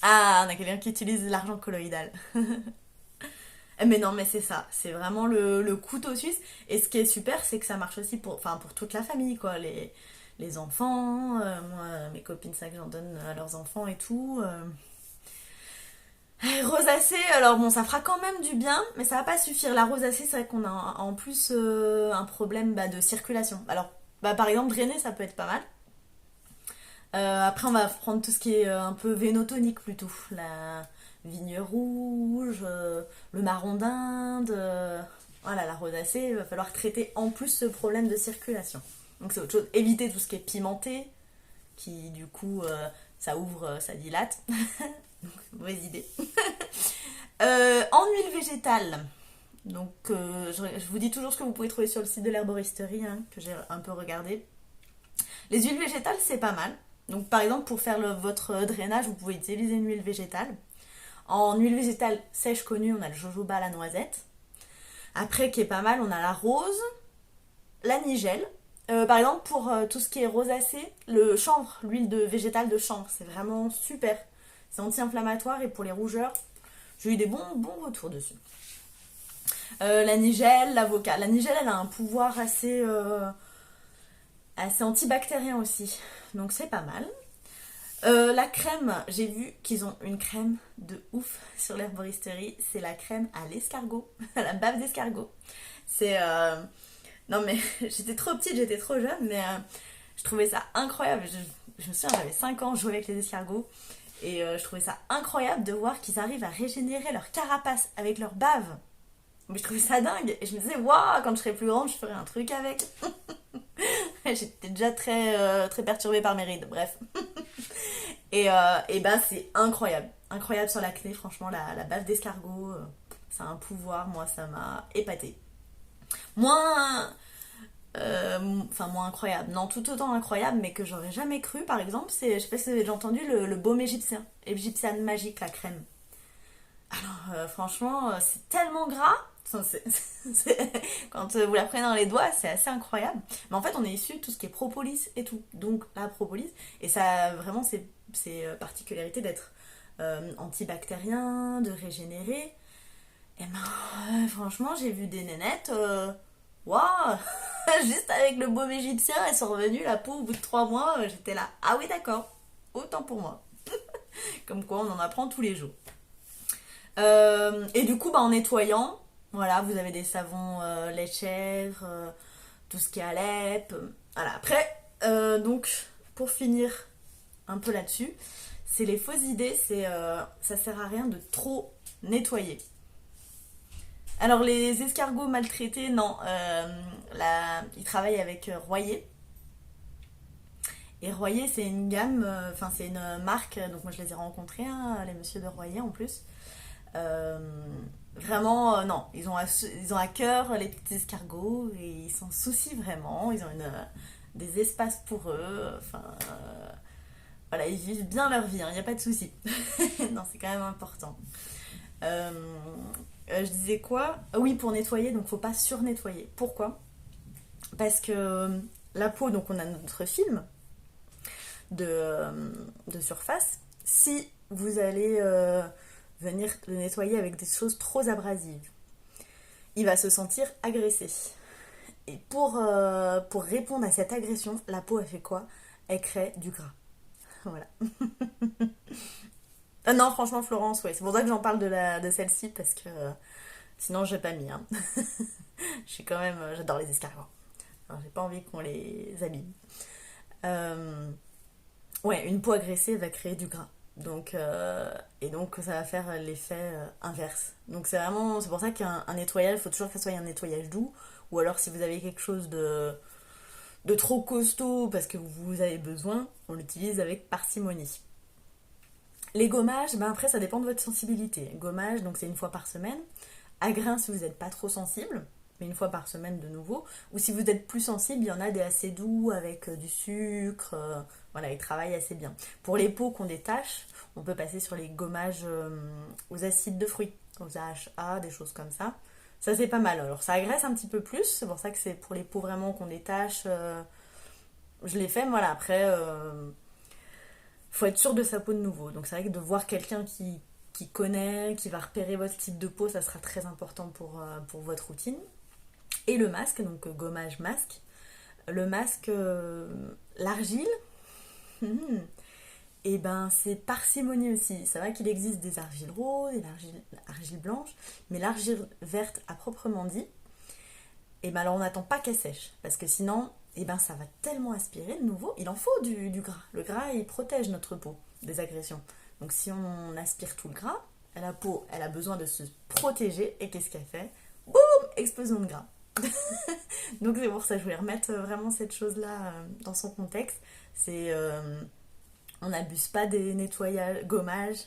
Ah, on a quelqu'un qui utilise l'argent colloïdal. Mais non, mais c'est ça, c'est vraiment le couteau suisse. Et ce qui est super, c'est que ça marche aussi pour toute la famille, quoi. Les enfants, moi, mes copines, ça que j'en donne à leurs enfants et tout. Rosacée, alors bon, ça fera quand même du bien, mais ça va pas suffire. La rosacée, c'est vrai qu'on a en plus un problème de circulation. Alors, par exemple, drainer, ça peut être pas mal. Après, on va prendre tout ce qui est un peu vénotonique plutôt. La vigne rouge, le marron d'Inde. Voilà, la rosacée, il va falloir traiter en plus ce problème de circulation. Donc c'est autre chose. Éviter tout ce qui est pimenté, qui du coup, ça ouvre, ça dilate. Donc, mauvaise idée. En huile végétale. Donc, je vous dis toujours ce que vous pouvez trouver sur le site de l'herboristerie, hein, que j'ai un peu regardé. Les huiles végétales, c'est pas mal. Donc, par exemple, pour faire votre drainage, vous pouvez utiliser une huile végétale. En huile végétale sèche connue, on a le jojoba, la noisette. Après, qui est pas mal, on a la rose, la nigelle. Par exemple, pour tout ce qui est rosacée, le chanvre, l'huile végétale de chanvre, c'est vraiment super. C'est anti-inflammatoire et pour les rougeurs, j'ai eu des bons retours dessus. La nigelle, l'avocat. La nigelle, elle a un pouvoir assez antibactérien aussi. Donc c'est pas mal. La crème, j'ai vu qu'ils ont une crème de ouf sur l'herboristerie. C'est la crème à l'escargot, à la bave d'escargot. C'est... Non mais j'étais trop petite, j'étais trop jeune, mais je trouvais ça incroyable. Je me souviens, j'avais 5 ans, je jouais avec les escargots. Et je trouvais ça incroyable de voir qu'ils arrivent à régénérer leur carapace avec leur bave. Mais je trouvais ça dingue. Et je me disais, waouh, quand je serai plus grande, je ferai un truc avec. J'étais déjà très perturbée par mes rides, bref. Et ben c'est incroyable. Incroyable sur l'acné, franchement, la bave d'escargot, ça a un pouvoir, moi ça m'a épaté. Moins, moins incroyable, non, tout autant incroyable, mais que j'aurais jamais cru, par exemple, c'est, je sais pas si vous avez déjà entendu, le baume égyptien. Égyptienne magique, la crème. Alors, franchement, c'est tellement gras. Quand vous la prenez dans les doigts, c'est assez incroyable. Mais en fait, on est issu de tout ce qui est propolis et tout. Donc, la propolis, et ça a vraiment ces particularités d'être antibactérien, de régénérer. Et ben, franchement, j'ai vu des nénettes. Waouh! Juste avec le baume égyptien, elles sont revenues, la peau, au bout de 3 mois, j'étais là. Ah oui, d'accord. Autant pour moi. Comme quoi, on en apprend tous les jours. Et du coup, en nettoyant, voilà, vous avez des savons lait de chèvre, tout ce qui est Alep. Voilà. Après, donc, pour finir un peu là-dessus, c'est les fausses idées, ça sert à rien de trop nettoyer. Alors, les escargots maltraités, non. Ils travaillent avec Royer. Et Royer, c'est une gamme, c'est une marque, donc moi je les ai rencontrés, hein, les messieurs de Royer en plus. Euh, Vraiment, non, ils ont à cœur les petits escargots et ils s'en soucient vraiment. Ils ont des espaces pour eux. Voilà, ils vivent bien leur vie, il n'y a pas de souci. Non, c'est quand même important. Euh, je disais quoi? Oui, pour nettoyer, donc faut pas sur-nettoyer. Pourquoi? Parce que la peau, donc on a notre film de surface. Si vous allez venir le nettoyer avec des choses trop abrasives, il va se sentir agressé. Et pour répondre à cette agression, la peau, elle fait quoi? Elle crée du gras. Voilà. Non, franchement, Florence, ouais. C'est pour ça que j'en parle de celle-ci, parce que sinon, j'ai pas mis. Hein. Je suis quand même... J'adore les escargots. Alors, j'ai pas envie qu'on les abîme. Ouais, une peau agressée va créer du gras. Donc ça va faire l'effet inverse. Donc c'est pour ça qu'un nettoyage, il faut toujours que ce soit un nettoyage doux. Ou alors si vous avez quelque chose de trop costaud parce que vous avez besoin, on l'utilise avec parcimonie. Les gommages, ben après ça dépend de votre sensibilité. Gommage, donc c'est une fois par semaine. À grains si vous n'êtes pas trop sensible, mais une fois par semaine de nouveau. Ou si vous êtes plus sensible, il y en a des assez doux avec du sucre. Voilà, ils travaillent assez bien. Pour les peaux qu'on détache, on peut passer sur les gommages aux acides de fruits, aux AHA, des choses comme ça. Ça c'est pas mal. Alors ça agresse un petit peu plus, c'est pour ça que c'est pour les peaux vraiment qu'on détache. Je l'ai fait, voilà, après, faut être sûr de sa peau de nouveau. Donc c'est vrai que de voir quelqu'un qui connaît, qui va repérer votre type de peau, ça sera très important pour votre routine. Et le masque, donc gommage masque. Le masque, l'argile, et ben c'est parcimonie aussi. C'est vrai qu'il existe des argiles roses et l'argile blanche, mais l'argile verte à proprement dit, et ben alors on n'attend pas qu'elle sèche, parce que sinon, et ben ça va tellement aspirer de nouveau. Il en faut du gras. Le gras, il protège notre peau des agressions. Donc si on aspire tout le gras, la peau, elle a besoin de se protéger, et qu'est-ce qu'elle fait? Boum, explosion de gras. Donc c'est pour ça que je voulais remettre vraiment cette chose-là dans son contexte. C'est on n'abuse pas des nettoyages, gommages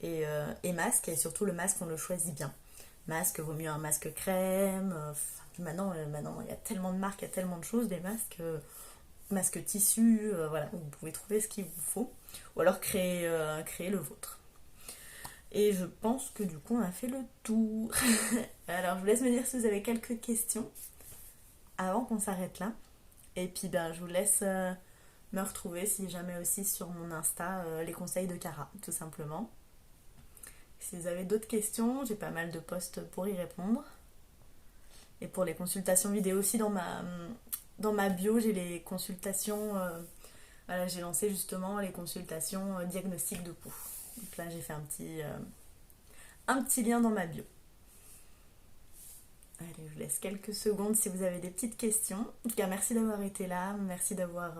et masques, et surtout le masque on le choisit bien. Masque, vaut mieux un masque crème. Maintenant il y a tellement de marques, il y a tellement de choses, des masques, masques tissu, voilà, vous pouvez trouver ce qu'il vous faut. Ou alors créer le vôtre. Et je pense que du coup on a fait le tour. Alors je vous laisse me dire si vous avez quelques questions avant qu'on s'arrête là. Et puis ben, je vous laisse me retrouver si jamais aussi sur mon Insta les conseils de Cara, tout simplement. Si vous avez d'autres questions, j'ai pas mal de posts pour y répondre. Et pour les consultations vidéo aussi, dans ma bio, j'ai les consultations. Voilà, j'ai lancé justement les consultations diagnostic de peau. Donc là, j'ai fait un petit lien dans ma bio. Allez, je vous laisse quelques secondes si vous avez des petites questions. En tout cas, merci d'avoir été là, merci d'avoir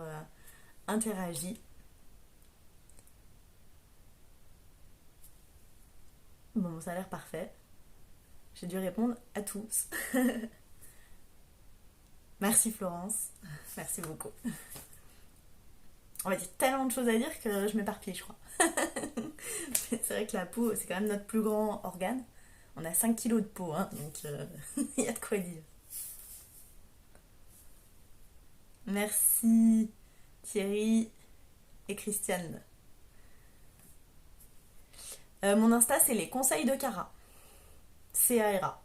interagi. Bon, ça a l'air parfait. J'ai dû répondre à tous. Merci Florence, merci beaucoup. On va dire tellement de choses à dire que je m'éparpille, je crois. C'est vrai que la peau, c'est quand même notre plus grand organe. On a 5 kilos de peau, hein, donc il y a de quoi dire. Merci Thierry et Christiane. Mon Insta, c'est les conseils de Cara. C-A-R-A.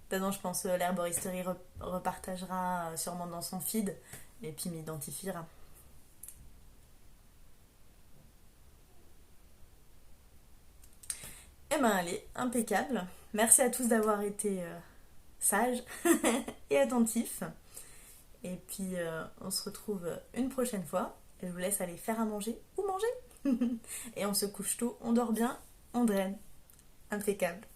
Dedans, je pense l'herboristerie repartagera sûrement dans son feed et puis m'identifiera. Eh ben allez, impeccable. Merci à tous d'avoir été sages et attentifs. Et puis on se retrouve une prochaine fois. Et je vous laisse aller faire à manger ou manger. Et on se couche tôt, on dort bien, on draine. Impeccable.